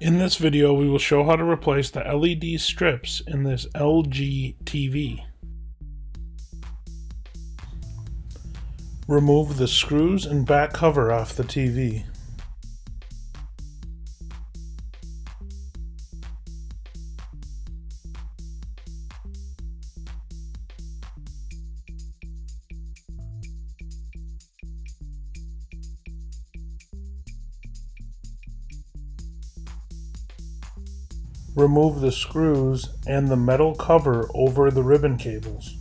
In this video, we will show how to replace the LED strips in this LG TV. Remove the screws and back cover off the TV. Remove the screws and the metal cover over the ribbon cables.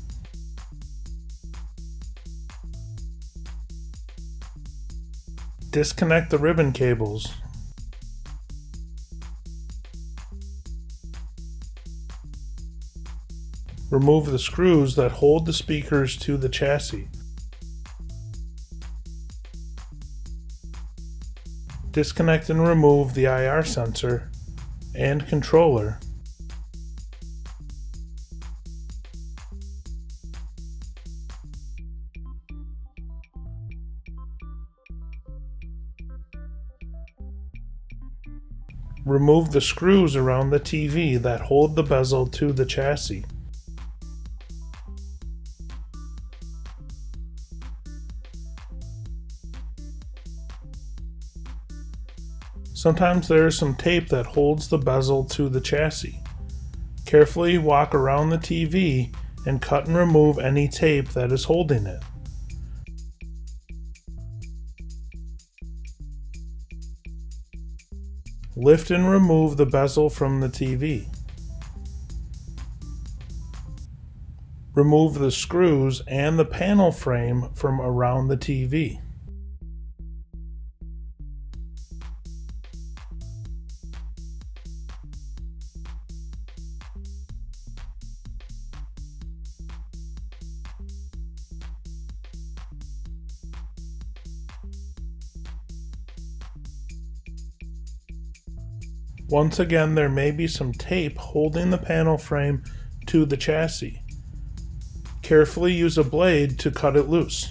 Disconnect the ribbon cables. Remove the screws that hold the speakers to the chassis. Disconnect and remove the IR sensor and controller. Remove the screws around the TV that hold the bezel to the chassis. Sometimes there is some tape that holds the bezel to the chassis. Carefully walk around the TV and cut and remove any tape that is holding it. Lift and remove the bezel from the TV. Remove the screws and the panel frame from around the TV. Once again, there may be some tape holding the panel frame to the chassis. Carefully use a blade to cut it loose.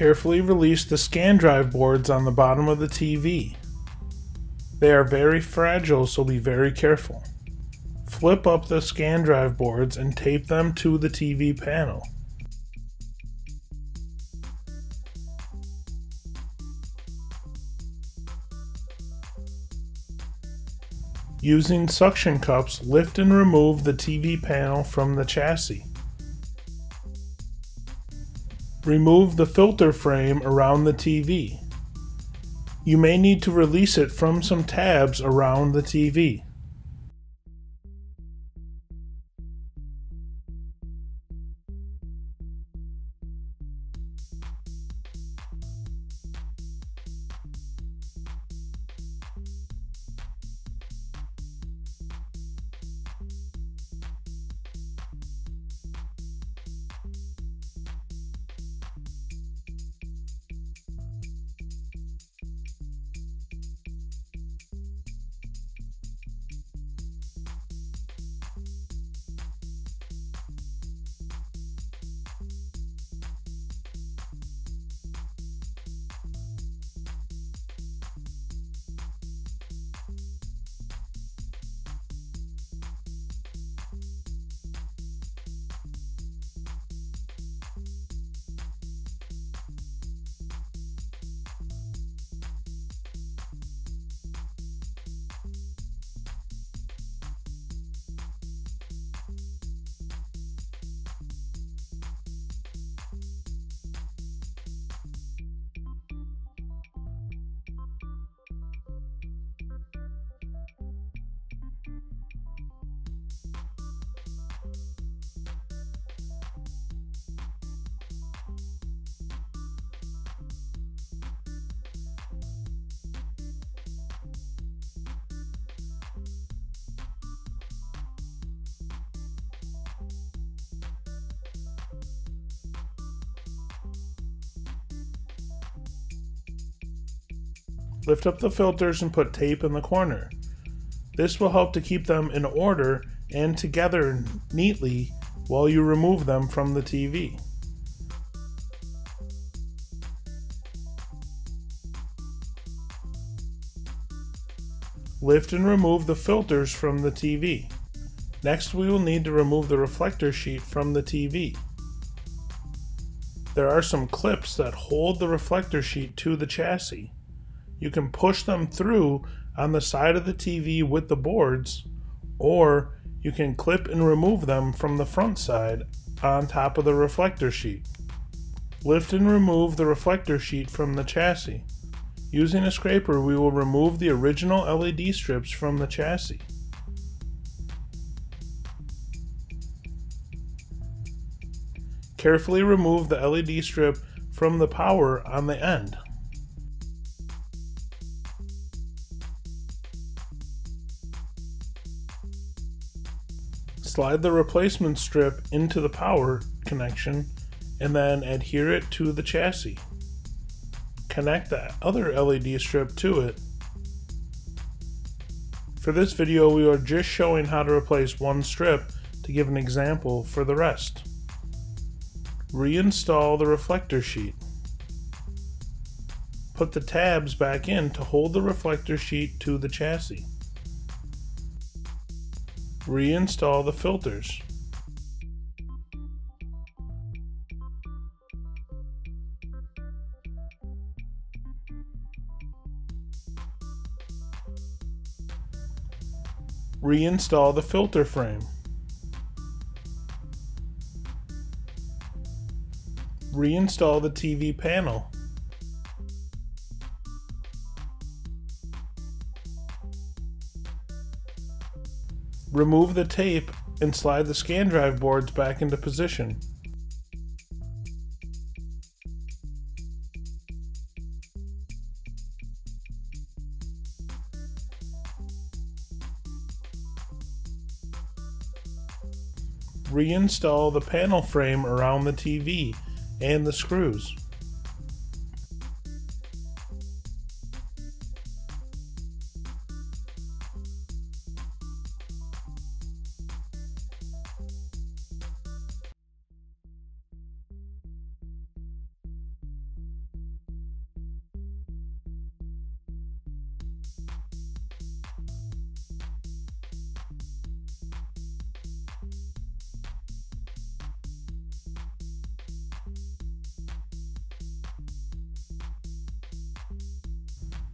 Carefully release the scan drive boards on the bottom of the TV. They are very fragile, so be very careful. Flip up the scan drive boards and tape them to the TV panel. Using suction cups, lift and remove the TV panel from the chassis. Remove the filter frame around the TV. You may need to release it from some tabs around the TV. Lift up the filters and put tape in the corner. This will help to keep them in order and together neatly while you remove them from the TV. Lift and remove the filters from the TV. Next, we will need to remove the reflector sheet from the TV. There are some clips that hold the reflector sheet to the chassis. You can push them through on the side of the TV with the boards, or you can clip and remove them from the front side on top of the reflector sheet. Lift and remove the reflector sheet from the chassis. Using a scraper, we will remove the original LED strips from the chassis. Carefully remove the LED strip from the power on the end. Slide the replacement strip into the power connection and then adhere it to the chassis. Connect the other LED strip to it. For this video, we are just showing how to replace one strip to give an example for the rest. Reinstall the reflector sheet. Put the tabs back in to hold the reflector sheet to the chassis. Reinstall the filters. Reinstall the filter frame. Reinstall the TV panel. Remove the tape and slide the scan drive boards back into position. Reinstall the panel frame around the TV and the screws.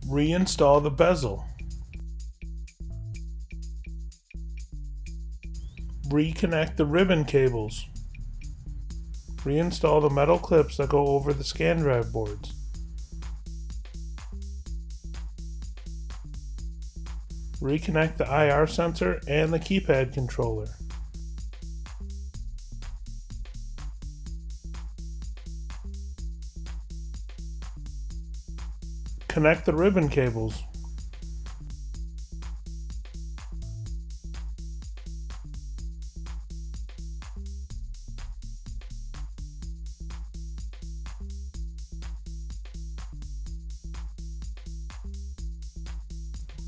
Reinstall the bezel. Reconnect the ribbon cables. Reinstall the metal clips that go over the scan drive boards. Reconnect the IR sensor and the keypad controller. Connect the ribbon cables.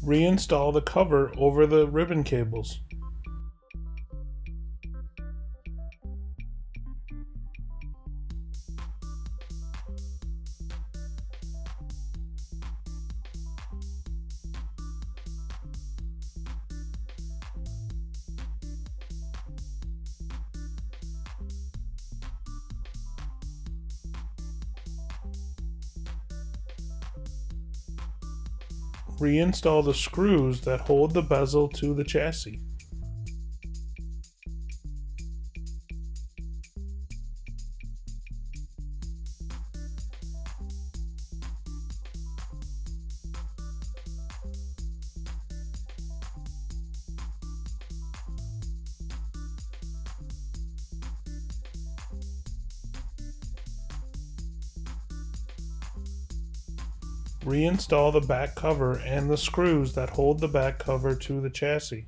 Reinstall the cover over the ribbon cables. Reinstall the screws that hold the bezel to the chassis. Reinstall the back cover and the screws that hold the back cover to the chassis.